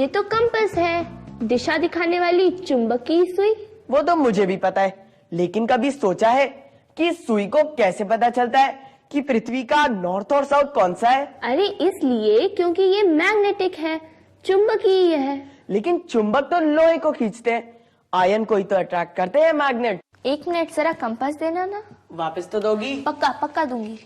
ये तो कंपास है, दिशा दिखाने वाली चुंबकीय सुई। वो तो मुझे भी पता है, लेकिन कभी सोचा है कि इस सुई को कैसे पता चलता है कि पृथ्वी का नॉर्थ और साउथ कौन सा है? अरे इसलिए क्योंकि ये मैग्नेटिक है, चुंबकीय है। लेकिन चुंबक तो लोहे को खींचते हैं, आयन को ही तो अट्रैक्ट करते हैं मैग्नेट। एक मिनट, जरा कंपास देना ना। वापस तो दोगी? पक्का पक्का दूंगी।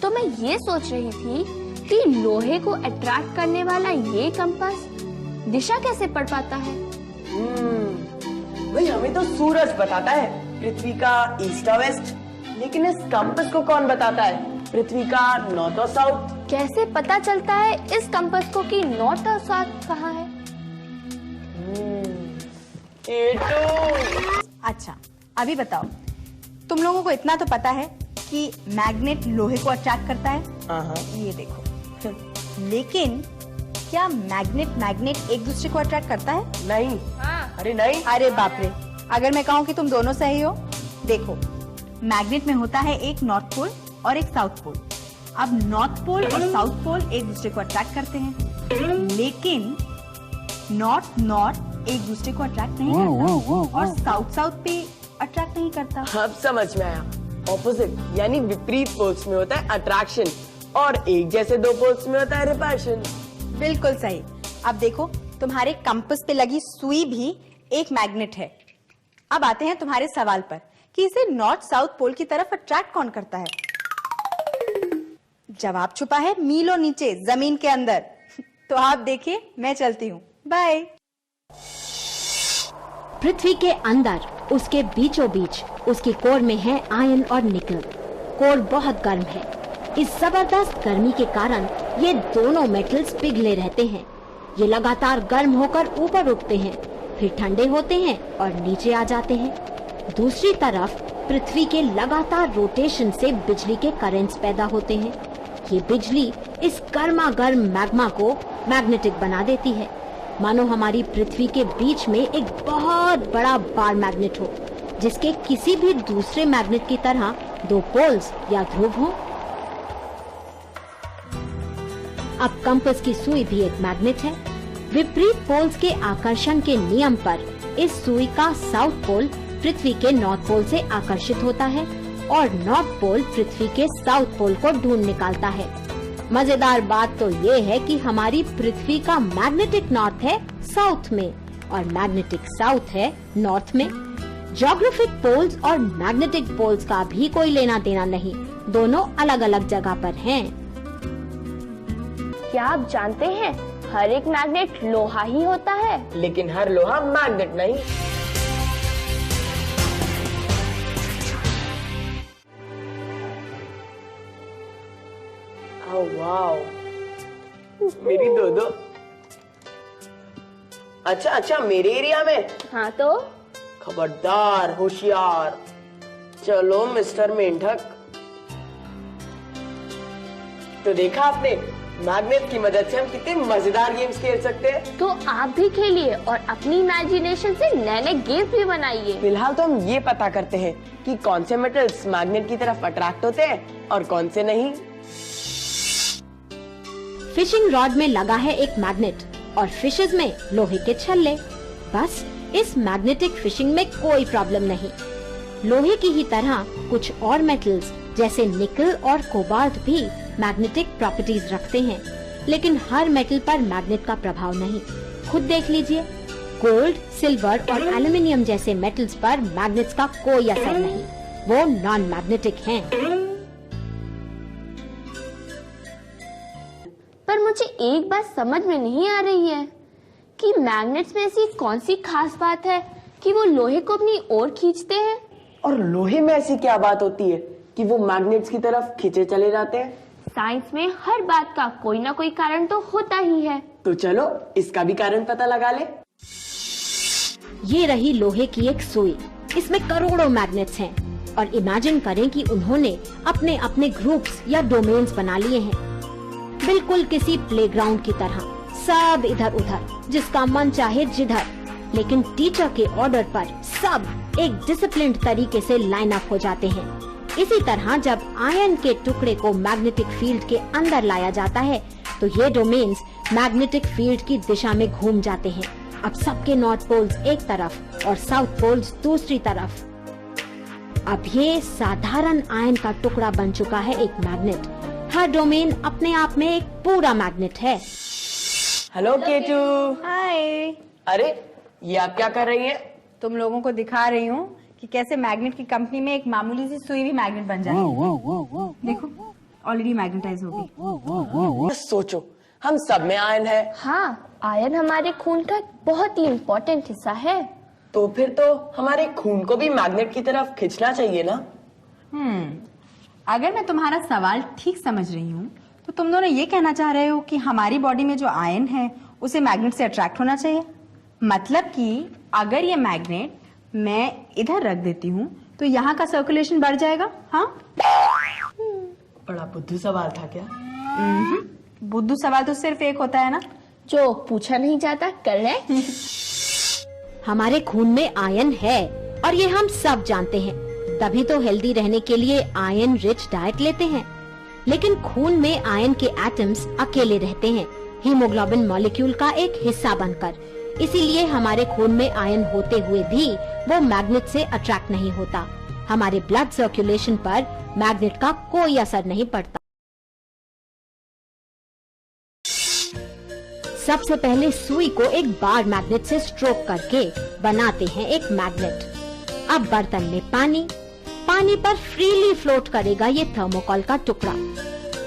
तो मैं ये सोच रही थी कि लोहे को अट्रैक्ट करने वाला ये कंपास दिशा कैसे पढ़ पाता है? भाई हमें तो सूरज बताता है पृथ्वी का ईस्ट और वेस्ट, लेकिन इस कंपास को कौन बताता है पृथ्वी का नॉर्थ और साउथ? कैसे पता चलता है इस कंपास को कि नॉर्थ और साउथ कहाँ है? अच्छा, अभी बताओ, तुम लोगों को इतना तो पता है कि मैग्नेट लोहे को अट्रैक्ट करता है? ये देखो। लेकिन क्या मैग्नेट एक दूसरे को अट्रैक्ट करता है? नहीं। अरे नहीं। अरे बाप रे, अगर मैं कहूँ कि तुम दोनों सही हो। देखो, मैग्नेट में होता है एक नॉर्थ पोल और एक साउथ पोल। अब नॉर्थ पोल और साउथ पोल एक दूसरे को अट्रैक्ट करते हैं, लेकिन नॉर्थ एक दूसरे को अट्रैक्ट नहीं करता और साउथ भी अट्रैक्ट नहीं करता। अब समझ में आया। ऑपोजिट यानी विपरीत पोल्स में होता है अट्रैक्शन और एक जैसे दो पोल्स में होता है रिपल्शन। बिल्कुल सही। अब देखो, तुम्हारे कंपास पे लगी सुई भी एक मैग्नेट है। अब आते हैं तुम्हारे सवाल पर कि इसे नॉर्थ साउथ पोल की तरफ अट्रैक्ट कौन करता है? जवाब छुपा है मीलों नीचे जमीन के अंदर। तो आप देखिए, मैं चलती हूँ, बाय। पृथ्वी के अंदर उसके बीचों बीच उसकी कोर में है आयन और निकल। कोर बहुत गर्म है। इस जबरदस्त गर्मी के कारण ये दोनों मेटल्स पिघले रहते हैं। ये लगातार गर्म होकर ऊपर उठते हैं, फिर ठंडे होते हैं और नीचे आ जाते हैं। दूसरी तरफ पृथ्वी के लगातार रोटेशन से बिजली के करंट्स पैदा होते हैं। ये बिजली इस गर्मा गर्म मैग्मा को मैग्नेटिक बना देती है, मानो हमारी पृथ्वी के बीच में एक बहुत बड़ा बार मैग्नेट हो, जिसके किसी भी दूसरे मैग्नेट की तरह दो पोल्स या ध्रुव हो। अब कंपास की सुई भी एक मैग्नेट है। विपरीत पोल्स के आकर्षण के नियम पर इस सुई का साउथ पोल पृथ्वी के नॉर्थ पोल से आकर्षित होता है और नॉर्थ पोल पृथ्वी के साउथ पोल को ढूंढ निकालता है। मजेदार बात तो ये है कि हमारी पृथ्वी का मैग्नेटिक नॉर्थ है साउथ में और मैग्नेटिक साउथ है नॉर्थ में। ज्योग्राफिक पोल्स और मैग्नेटिक पोल्स का भी कोई लेना देना नहीं, दोनों अलग अलग जगह पर हैं। क्या आप जानते हैं हर एक मैग्नेट लोहा ही होता है? लेकिन हर लोहा मैग्नेट नहीं। वाओ, मेरी दो। अच्छा, मेरे एरिया में? हाँ तो खबरदार, होशियार। चलो मिस्टर मेंढक। तो देखा आपने, मैग्नेट की मदद से हम कितने मजेदार गेम्स खेल सकते हैं। तो आप भी खेलिए और अपनी इमेजिनेशन से नए नए गेम्स भी बनाइए। फिलहाल तो हम ये पता करते हैं कि कौन से मेटल्स मैग्नेट की तरफ अट्रैक्ट होते हैं और कौन से नहीं। फिशिंग रॉड में लगा है एक मैग्नेट और फिशेज में लोहे के छल्ले। बस इस मैग्नेटिक फिशिंग में कोई प्रॉब्लम नहीं। लोहे की ही तरह कुछ और मेटल्स जैसे निकल और कोबाल्ट भी मैग्नेटिक प्रॉपर्टीज रखते हैं, लेकिन हर मेटल पर मैग्नेट का प्रभाव नहीं। खुद देख लीजिए, गोल्ड, सिल्वर और एल्युमिनियम जैसे मेटल्स पर मैग्नेट्स का कोई असर नहीं, वो नॉन मैग्नेटिक हैं। पर मुझे एक बात समझ में नहीं आ रही है कि मैग्नेट्स में ऐसी कौन सी खास बात है कि वो लोहे को अपनी ओर खींचते हैं। और लोहे में ऐसी क्या बात होती है कि वो मैग्नेट्स की तरफ खींचे चले जाते हैं? साइंस में हर बात का कोई ना कोई कारण तो होता ही है। तो चलो इसका भी कारण पता लगा ले। ये रही लोहे की एक सुई, इसमें करोड़ों मैग्नेट्स हैं और इमेजिन करें कि उन्होंने अपने अपने ग्रुप्स या डोमेन्स बना लिए हैं, बिल्कुल किसी प्लेग्राउंड की तरह, सब इधर उधर, जिसका मन चाहे जिधर। लेकिन टीचर के ऑर्डर पर सब एक डिसिप्लिन्ड तरीके से लाइन अप हो जाते हैं। इसी तरह जब आयन के टुकड़े को मैग्नेटिक फील्ड के अंदर लाया जाता है तो ये डोमेन्स मैग्नेटिक फील्ड की दिशा में घूम जाते हैं। अब सबके नॉर्थ पोल्स एक तरफ और साउथ पोल्स दूसरी तरफ। अब ये साधारण आयन का टुकड़ा बन चुका है एक मैग्नेट। हर डोमेन अपने आप में एक पूरा मैग्नेट है। हेलो केटू। हाय। अरे ये आप क्या कर रही हैं? तुम लोगों को दिखा रही हूँ कि कैसे मैग्नेट की कंपनी में एक मामूली सी सुई भी मैग्नेट बन जाती है। देखो ऑलरेडी मैग्नेटाइज हो गई। बस सोचो, हम सब में आयन है। हाँ, आयन हमारे खून का एक बहुत ही इम्पोर्टेंट हिस्सा है। तो फिर तो हमारे खून को भी मैग्नेट की तरफ खींचना चाहिए ना? अगर मैं तुम्हारा सवाल ठीक समझ रही हूँ तो तुम दोनों ये कहना चाह रहे हो कि हमारी बॉडी में जो आयन है उसे मैग्नेट से अट्रैक्ट होना चाहिए। मतलब कि अगर ये मैग्नेट मैं इधर रख देती हूँ तो यहाँ का सर्कुलेशन बढ़ जाएगा। हाँ, बड़ा बुद्धू सवाल था क्या? बुद्धू सवाल तो सिर्फ एक होता है ना, जो पूछा नहीं जाता। करेक्ट। हमारे खून में आयन है और ये हम सब जानते हैं, तभी तो हेल्दी रहने के लिए आयन रिच डाइट लेते हैं। लेकिन खून में आयन के एटम्स अकेले रहते हैं, हीमोग्लोबिन मॉलिक्यूल का एक हिस्सा बनकर। इसीलिए हमारे खून में आयन होते हुए भी वो मैग्नेट से अट्रैक्ट नहीं होता। हमारे ब्लड सर्कुलेशन पर मैग्नेट का कोई असर नहीं पड़ता। सबसे पहले सुई को एक बार मैग्नेट से स्ट्रोक करके बनाते हैं एक मैग्नेट। अब बर्तन में पानी पर फ्रीली फ्लोट करेगा ये थर्मोकॉल का टुकड़ा।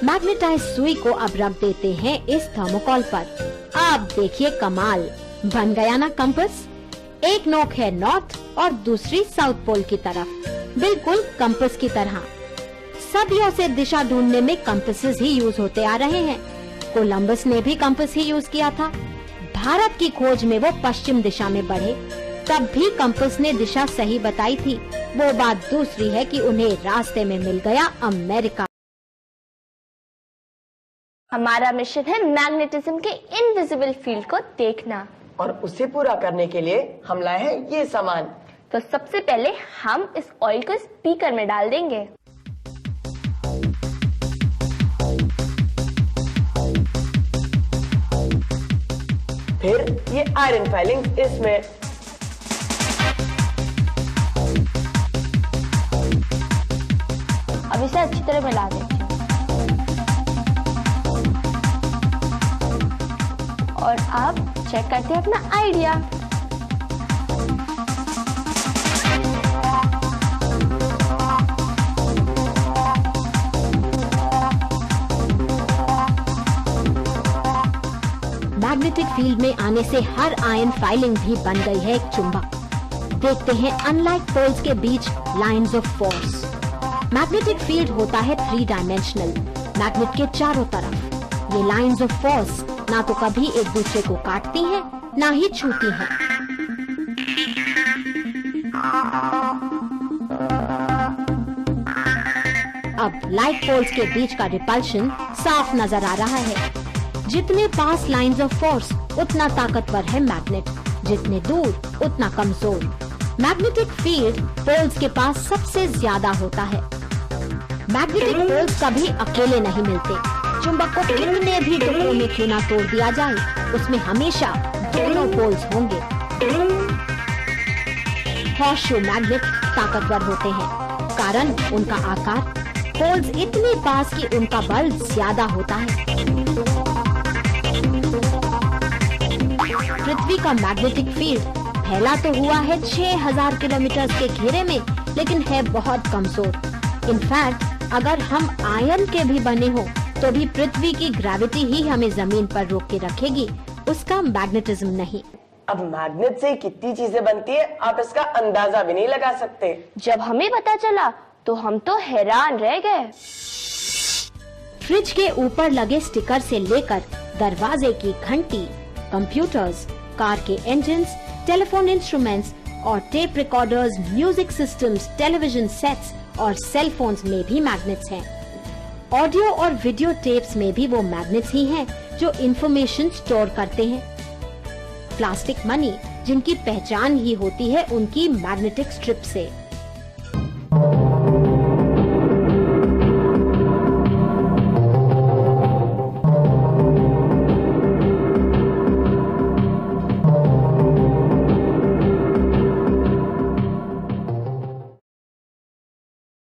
मैग्नेटाइज सुई को अब रख देते हैं इस थर्मोकॉल पर। अब देखिए कमाल, बन गया ना कंपास। एक नोक है नॉर्थ और दूसरी साउथ पोल की तरफ, बिल्कुल कंपास की तरह। सदियों से दिशा ढूंढने में कंपासेस ही यूज होते आ रहे हैं। कोलंबस ने भी कंपास ही यूज किया था। भारत की खोज में वो पश्चिम दिशा में बढ़े, तब भी कंपास ने दिशा सही बताई थी। वो बात दूसरी है कि उन्हें रास्ते में मिल गया अमेरिका। हमारा मिशन है मैग्नेटिज्म के इनविजिबल फील्ड को देखना, और उसे पूरा करने के लिए हम लाए हैं ये सामान। तो सबसे पहले हम इस ऑयल को स्पीकर में डाल देंगे। फिर ये आयरन फाइलिंग्स इसमें। अब इसे अच्छी तरह मिला देंगे और अब चेक करते हैं अपना आइडिया। मैग्नेटिक फील्ड में आने से हर आयन फाइलिंग भी बन गई है एक चुंबक। देखते हैं अनलाइक पोल्स के बीच lines of force. Magnetic field होता है 3 डायमेंशनल, मैग्नेट के चारों तरफ। ये लाइंस ऑफ फोर्स ना तो कभी एक दूसरे को काटती हैं, ना ही छूती हैं। अब लाइक पोल्स के बीच का रिपल्शन साफ नजर आ रहा है। जितने पास लाइंस ऑफ फोर्स उतना ताकतवर है मैग्नेट, जितने दूर उतना कमजोर। मैग्नेटिक फील्ड पोल्स के पास सबसे ज्यादा होता है। मैग्नेटिक पोल्स कभी अकेले नहीं मिलते। चुंबक को कितने भी टुकड़ों में क्यों ना तोड़ दिया जाए, उसमें हमेशा दोनों पोल्स होंगे। हॉर्सशू मैग्नेट ताकतवर होते हैं, कारण उनका आकार। पोल्स इतने पास कि उनका बल ज्यादा होता है। पृथ्वी का मैग्नेटिक फील्ड फैला तो हुआ है 6000 किलोमीटर के घेरे में, लेकिन है बहुत कमजोर। इनफैक्ट अगर हम आयन के भी बने हो तो भी पृथ्वी की ग्रेविटी ही हमें जमीन पर रोक के रखेगी, उसका मैग्नेटिज्म नहीं। अब मैग्नेट से कितनी चीजें बनती है आप इसका अंदाजा भी नहीं लगा सकते। जब हमें पता चला तो हम तो हैरान रह गए। फ्रिज के ऊपर लगे स्टिकर से लेकर दरवाजे की घंटी, कंप्यूटर्स, कार के इंजन्स, टेलीफोन इंस्ट्रूमेंट्स और tape recorders, music systems, television sets और सेल फोन्स में भी मैग्नेट्स हैं। ऑडियो और वीडियो टेप्स में भी वो मैग्नेट्स ही हैं जो इंफॉर्मेशन स्टोर करते हैं। प्लास्टिक मनी, जिनकी पहचान ही होती है उनकी मैग्नेटिक स्ट्रिप से।